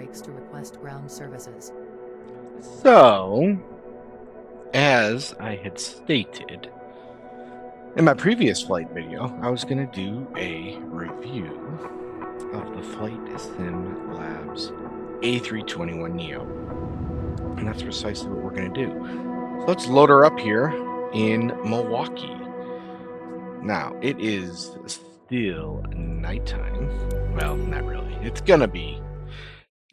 brakes to request ground services. So, as I had stated in my previous flight video, I was going to do a review of the FSLabs A321NEO. And that's precisely what we're going to do. So let's load her up here in Milwaukee. Now, it is still nighttime. Well, not really. It's going to be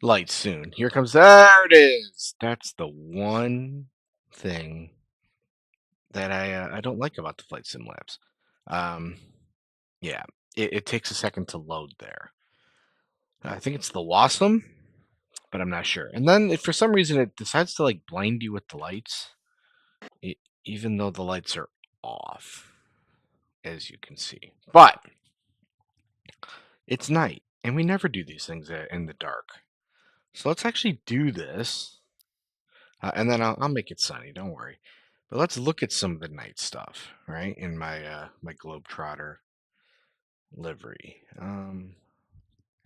light soon. Here comes, there it is. That's the one thing that I don't like about the Flight Sim Labs. Yeah, it takes a second to load there. I think it's the Wasm, but I'm not sure. And then if for some reason it decides to like blind you with the lights, even though the lights are off, as you can see. But it's night, and we never do these things in the dark. So let's actually do this, and then I'll make it sunny. Don't worry. But let's look at some of the night stuff, right? In my my Globetrotter livery.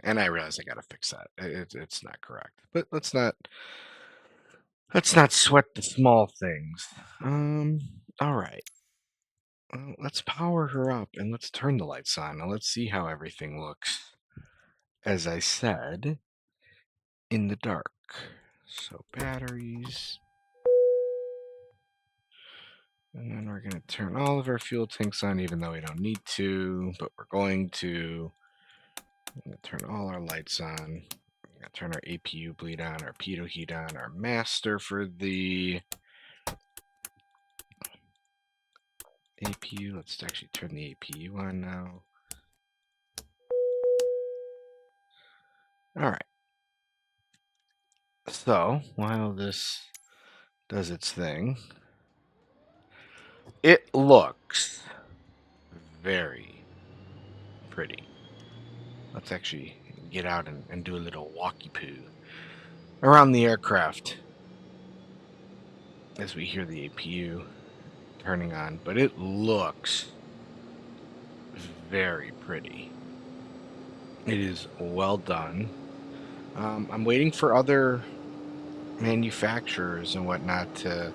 And I realize I gotta fix that. It's not correct. But let's not sweat the small things. All right. Well, let's power her up and let's turn the lights on. Now let's see how everything looks. As I said, in the dark. So batteries. And then we're going to turn all of our fuel tanks on, even though we don't need to, but we're going to. I'm going to turn all our lights on. We're going to turn our APU bleed on, our pitot heat on, our master for the APU. Let's actually turn the APU on now. All right. So while this does its thing, it looks very pretty. Let's actually get out and do a little walkie poo around the aircraft as we hear the APU turning on, but it looks very pretty. It is well done. I'm waiting for other manufacturers and whatnot to,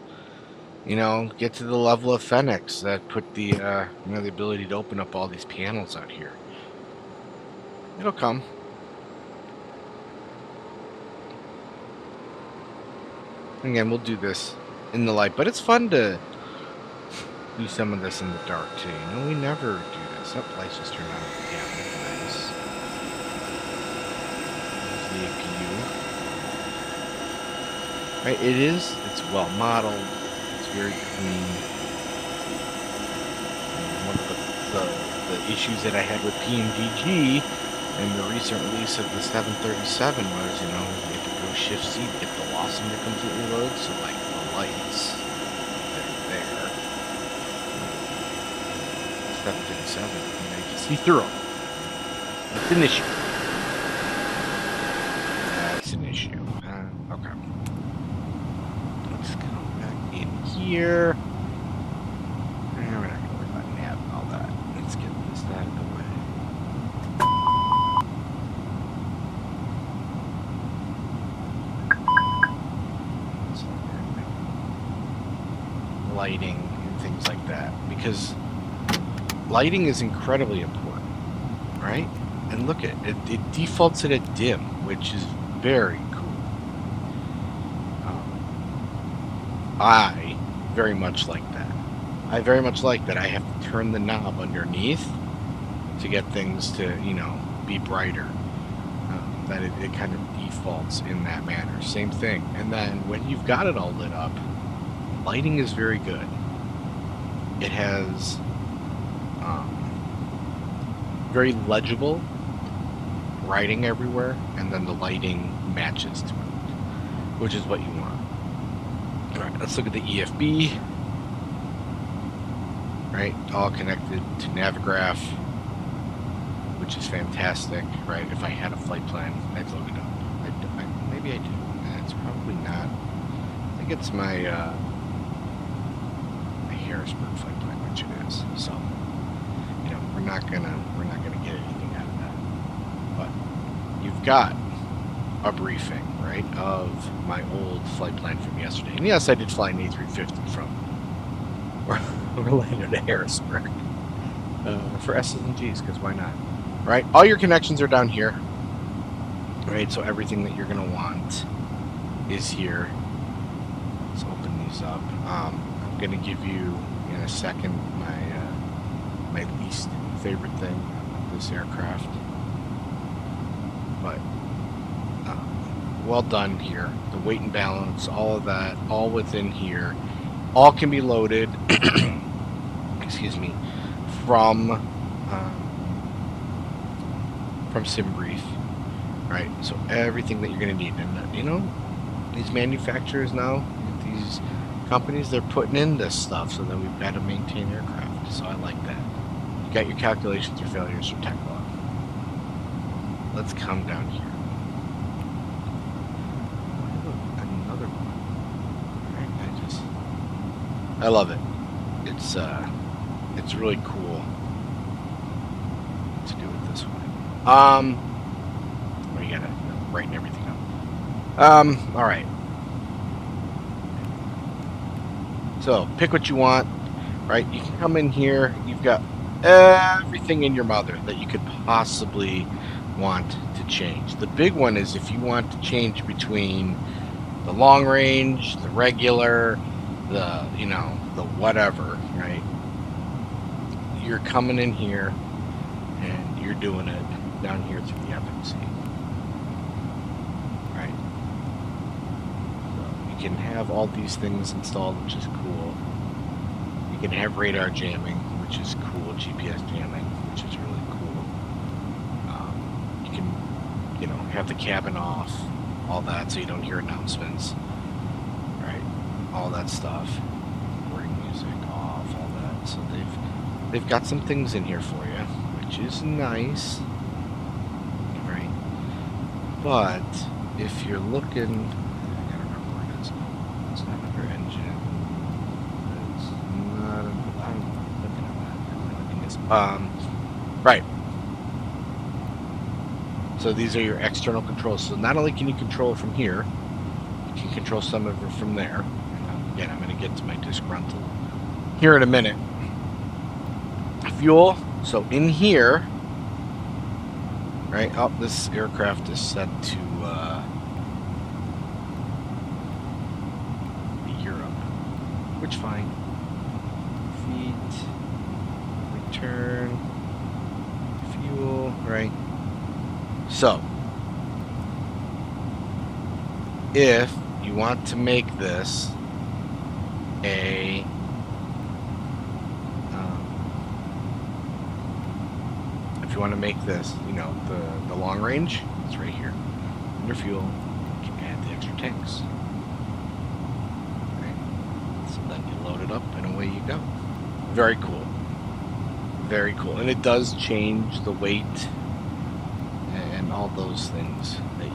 get to the level of Fenix that put the, the ability to open up all these panels out here. It'll come. Again, we'll do this in the light, but it's fun to do some of this in the dark too. We never do this. That lights just turned on. Yeah, nice. There's the APU. Right, it's well modeled. It's very clean. And one of the issues that I had with PMDG and the recent release of the 737 was, you had to go shift C to get the Wasm to completely load. So like the lights that are there, 737, you can see through them. That's an issue. That's an issue. Okay. Let's come back in here. We're not going to worry about nav and all that. Let's get this out of the way. Lighting and things like that, because lighting is incredibly important, right? And look at it, it defaults it at dim, which is very cool. I very much like that. I very much like that I have to turn the knob underneath to get things to, be brighter. That it kind of defaults in that manner. Same thing. And then when you've got it all lit up, lighting is very good. It has very legible writing everywhere, and then the lighting matches to it, which is what you want. All right, let's look at the EFB. Right, all connected to Navigraph, which is fantastic. Right, if I had a flight plan, I'd load it up. Maybe I do. It's probably not. I think it's my Harrisburg flight plan, which it is. So, we're not gonna get anything out of that. But you've got a briefing, right, of my old flight plan from yesterday. And yes, I did fly an A350 from Orlando to Harrisburg for S's and G's, because why not? Right? All your connections are down here. Right? So everything that you're going to want is here. Let's open these up. I'm going to give you in a second my least favorite thing about this aircraft. But well done here. The weight and balance, all of that, all within here. All can be loaded, excuse me, from SimBrief, right? So everything that you're going to need. And, you know, these manufacturers now, these companies, they're putting in this stuff so that we've got to maintain aircraft. So I like that. You got your calculations or failures for tech log. Let's come down here. Another one. Right, I love it. It's really cool to do it this way. Well, you gotta brighten everything up. All right. So pick what you want, right? You can come in here. You've got everything in your mother that you could possibly want to change. The big one is if you want to change between the long range, the regular, the, you know, the whatever, right? You're coming in here and you're doing it down here through the FMC. Right? So you can have all these things installed, which is cool. You can have radar jamming, which is cool, GPS jamming, which is really cool. You can, you know, have the cabin off, all that, so you don't hear announcements. Right? All that stuff. Recording music off, all that. So they've got some things in here for you, which is nice. Right? But if you're looking, I gotta remember where it is. It's not under engine. It's not. I'm looking at that. I'm looking at this. Right. So these are your external controls. So not only can you control it from here, you can control some of it from there. And again, I'm going to get to my disgruntled here in a minute. Fuel. So in here, right? Oh, this aircraft is set to Europe, which fine. Feet, return, fuel, right? So, if you want to make this a if you want to make this, you know, the long range, it's right here. Under fuel, you can add the extra tanks. Right? So then you load it up and away you go. Very cool. Very cool. And it does change the weight and all those things that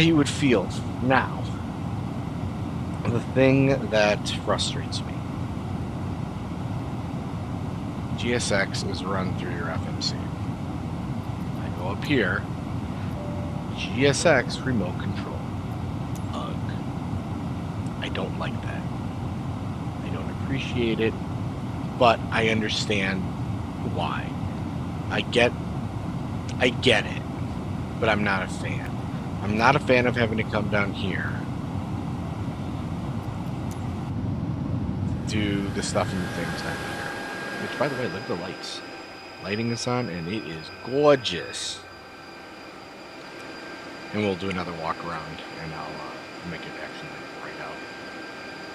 you would feel. Now, the thing that frustrates me, GSX is run through your FMC. I go up here, GSX remote control. Ugh. I don't like that. I don't appreciate it, but I understand why. I get it, but I'm not a fan. I'm not a fan of having to come down here, do the stuff and the things down here. Which, by the way, look at the lights. Lighting is on, and it is gorgeous. And we'll do another walk around, and I'll make it actually right out.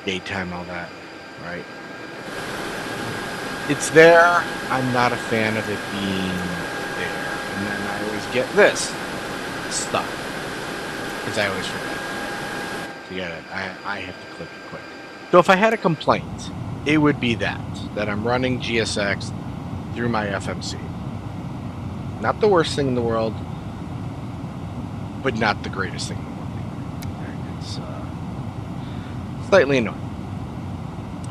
Daytime, all that, right? It's there. I'm not a fan of it being there. And then I always get this stuck. Because I always forget. So I have to click it quick. So if I had a complaint, it would be that I'm running GSX through my FMC. Not the worst thing in the world, but not the greatest thing in the world. It's slightly annoying.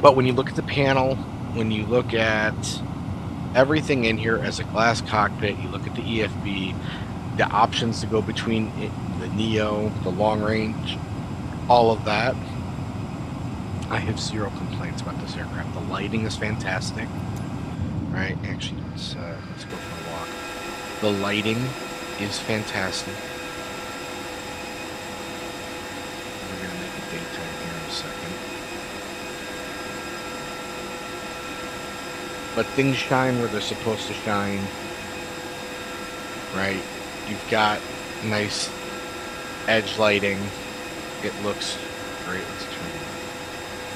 But when you look at the panel, when you look at everything in here as a glass cockpit, you look at the EFB, the options to go between the Neo, the long range, all of that. I have zero complaints about this aircraft. The lighting is fantastic, right? Actually, let's go for a walk. The lighting is fantastic. We're gonna make it daytime here in a second. But things shine where they're supposed to shine, right? You've got nice edge lighting. It looks great. Let's turn the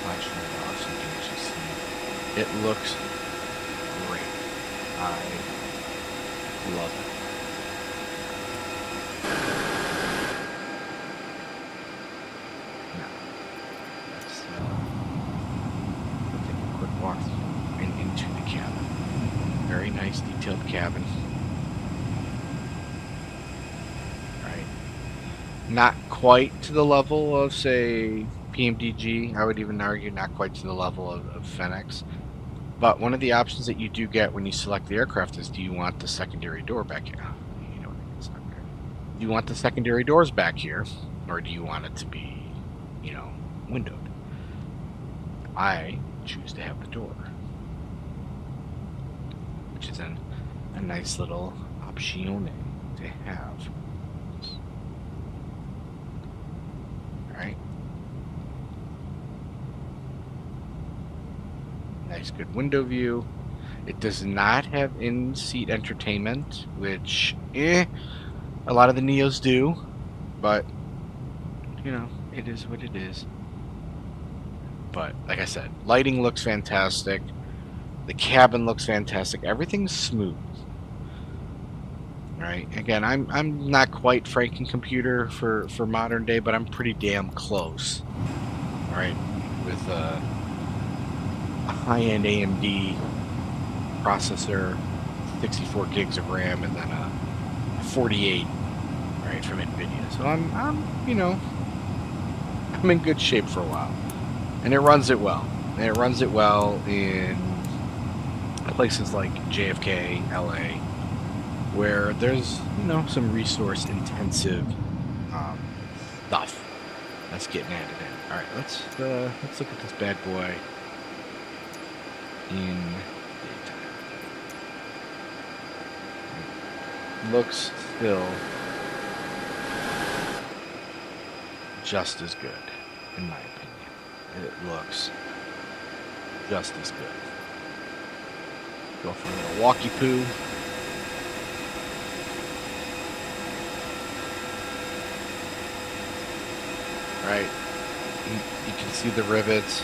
flashlight off so you can actually see. It looks great. I love it. Now, let's take a quick walk through and into the cabin. Very nice detailed cabin. Not quite to the level of, say, PMDG. I would even argue not quite to the level of Fenix. But one of the options that you do get when you select the aircraft is, do you want the secondary door back here? You know what I mean? Do you want the secondary doors back here? Or do you want it to be, windowed? I choose to have the door. Which is a nice little option to have. Right? Nice good window view. It does not have in-seat entertainment, which a lot of the Neos do, but it is what it is. But like I said, lighting looks fantastic. The cabin looks fantastic. Everything's smooth. Right? Again, I'm not quite Franken-computer for modern day, but I'm pretty damn close. All right, with a high-end AMD processor, 64 gigs of RAM, and then a 48, right, from NVIDIA. So I'm in good shape for a while, and it runs it well. And it runs it well in places like JFK, LA, where there's some resource intensive stuff that's getting added in. All right, let's look at this bad boy in daytime. Looks still just as good, in my opinion. It looks just as good. Go for a little walkie poo. Right, you can see the rivets.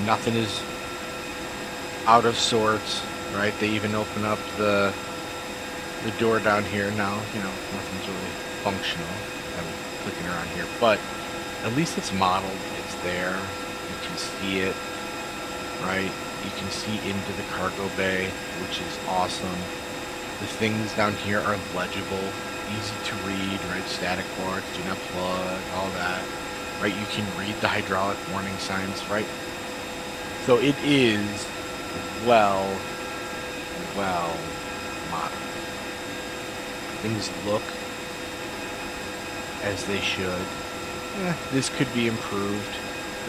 Nothing is out of sorts. Right, they even open up the door down here now. Nothing's really functional. I'm clicking around here, but at least it's modeled. It's there. You can see it. Right, you can see into the cargo bay, which is awesome. The things down here are legible. Easy to read, right? Static ports, do not plug, all that, right? You can read the hydraulic warning signs, right? So it is well modeled. Things look as they should. This could be improved,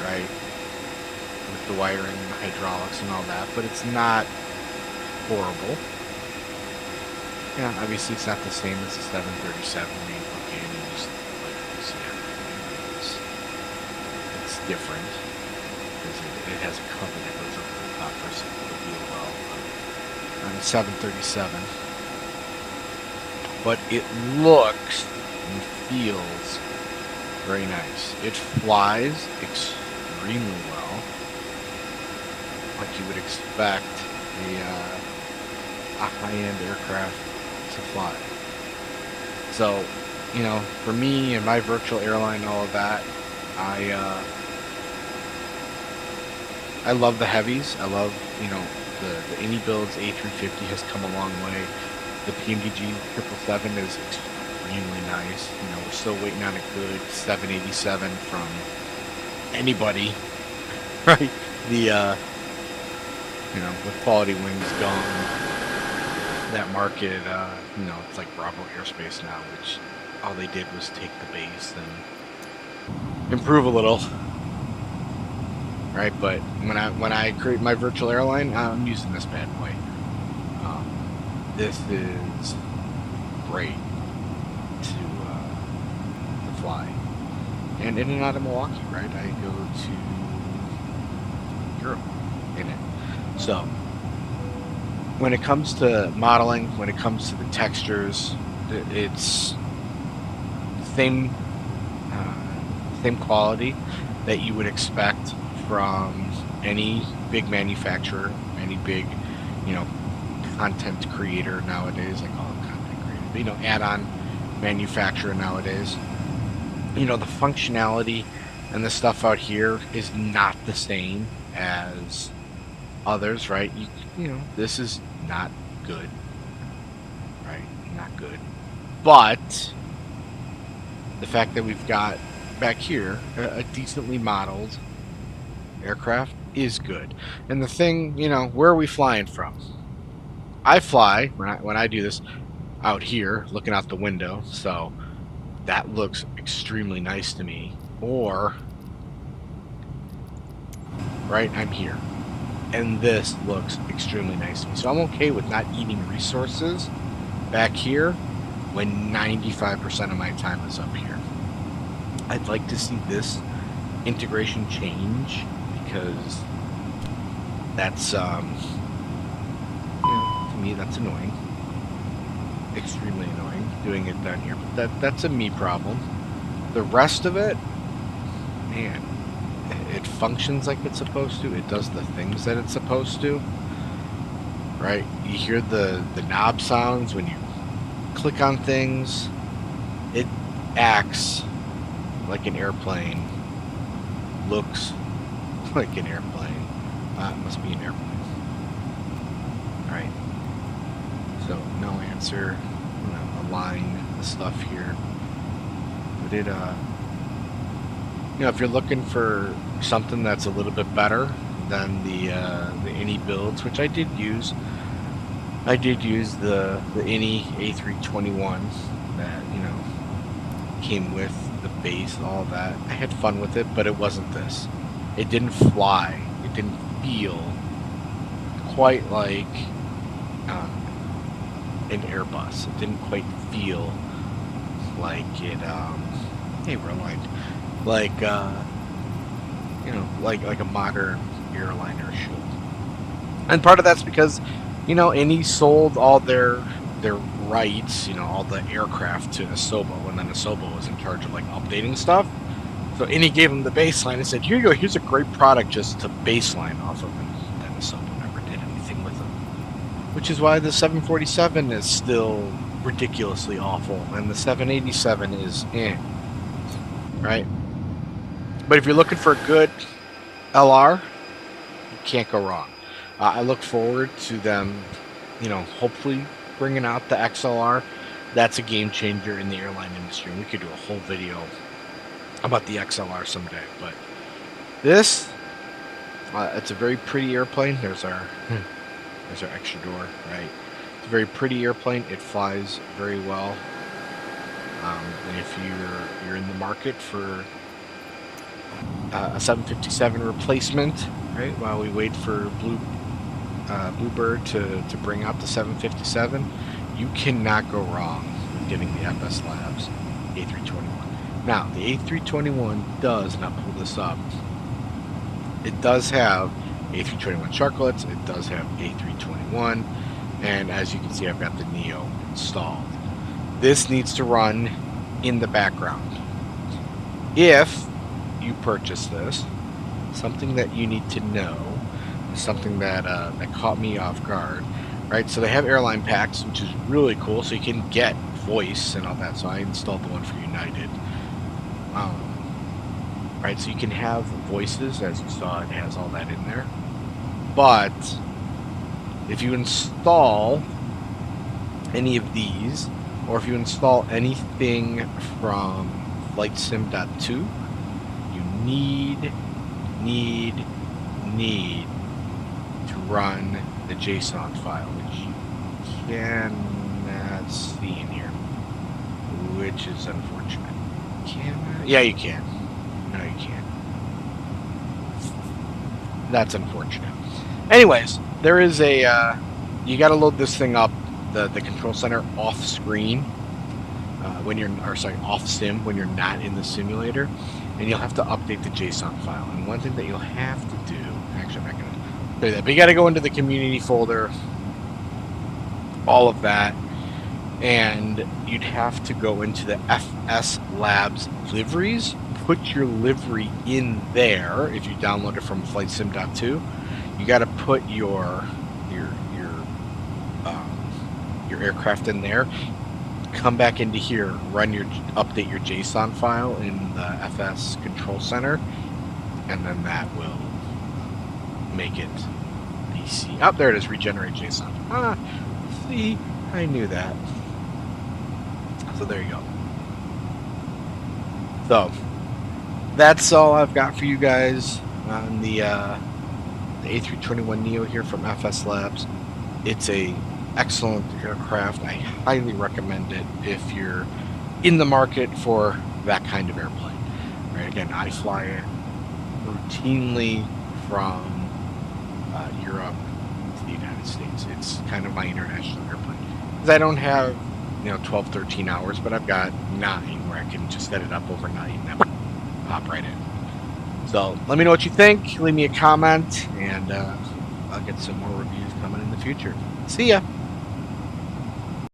right? With the wiring and the hydraulics and all that, but it's not horrible. Yeah, obviously it's not the same as the 737 where you look in and just see everything. It's different because it has a cover that goes over the top for the wheel well on the 737. But it looks and feels very nice. It flies extremely well, like you would expect a high-end aircraft to fly. So, for me and my virtual airline and all of that, I love the heavies. I love, the any builds. A350 has come a long way. The PMDG 777 is extremely nice. We're still waiting on a good 787 from anybody, right? The with quality wings gone, that market, you know, it's like Bravo Airspace now, which all they did was take the base and improve a little, right? But when I create my virtual airline, I'm using this bad boy. This is great to fly, and in and out of Milwaukee, right? I go to Europe in it, so when it comes to modeling, when it comes to the textures, it's same same quality that you would expect from any big manufacturer, any big, you know, content creator nowadays. I call them content creator, but, you know, add-on manufacturer nowadays. You know, the functionality and the stuff out here is not the same as others, right? You know, this is not good, right? Not good. But the fact that we've got back here a decently modeled aircraft is good. And the thing, you know, where are we flying from? I fly when I do this out here, looking out the window, so that looks extremely nice to me. Or right, I'm here, and this looks extremely nice to me. So I'm okay with not eating resources back here when 95% of my time is up here. I'd like to see this integration change, because that's you know, to me that's annoying, extremely annoying doing it down here. But that's a me problem. The rest of it, man, it functions like it's supposed to. It does the things that it's supposed to, right? You hear the knob sounds when you click on things. It acts like an airplane, looks like an airplane. It must be an airplane. All right. So no answer. I'm gonna align the stuff here. But it, you know, if you're looking for something that's a little bit better than the INI builds, which I did use. I did use the INI A321 that, you know, came with the base, all that. I had fun with it, but it wasn't this. It didn't fly. It didn't feel quite like an Airbus. It didn't quite feel like it. Hey, we're aligned. Like you know, like a modern airliner should. And part of that's because, you know, INI sold all their rights, you know, all the aircraft to Asobo, and then Asobo was in charge of like updating stuff. So INI gave them the baseline and said, "Here you go. Here's a great product just to baseline off of." And then Asobo never did anything with it, which is why the 747 is still ridiculously awful, and the 787 is right. But if you're looking for a good LR, you can't go wrong. I look forward to them, you know, hopefully bringing out the XLR. That's a game changer in the airline industry. We could do a whole video about the XLR someday. But this, it's a very pretty airplane. There's our extra door, right? It's a very pretty airplane. It flies very well. And if you're in the market for a 757 replacement, right, while we wait for Bluebird to bring out the 757, you cannot go wrong with getting the FSLabs A321. Now, the A321 does, and I'll pull this up, it does have A321 Sharklets, it does have A321, and as you can see, I've got the NEO installed. This needs to run in the background. If you purchase this, something that you need to know, something that caught me off guard, right? So they have airline packs, which is really cool, so you can get voice and all that. So I installed the one for United. Right, so you can have voices, as you saw, it has all that in there. But if you install any of these, or if you install anything from FlightSim.2, you need to run the JSON file, which you cannot see in here, which is unfortunate. Can I? Yeah, you can. No, you can't. That's unfortunate. Anyways, there is a, you got to load this thing up, the control center off screen, when you're, or sorry, off sim when you're not in the simulator, and you'll have to update the JSON file. And one thing that you'll have to do, actually I'm not going to do that, but you got to go into the community folder, all of that, and you'd have to go into the FSLabs liveries, put your livery in there. If you download it from FlightSim.2, you got to put your aircraft in there. Come back into here, update your JSON file in the FS control center, and then that will make it PC. Oh, there it is. Regenerate JSON. Ah, see, I knew that. So there you go. So that's all I've got for you guys on the A321NEO here from FSLabs. It's a excellent aircraft. I highly recommend it if you're in the market for that kind of airplane. Right? Again, I fly it routinely from Europe to the United States. It's kind of my international airplane. Because I don't have 12, 13 hours, but I've got 9 where I can just set it up overnight and then hop right in. So let me know what you think. Leave me a comment, and I'll get some more reviews coming in the future. See ya.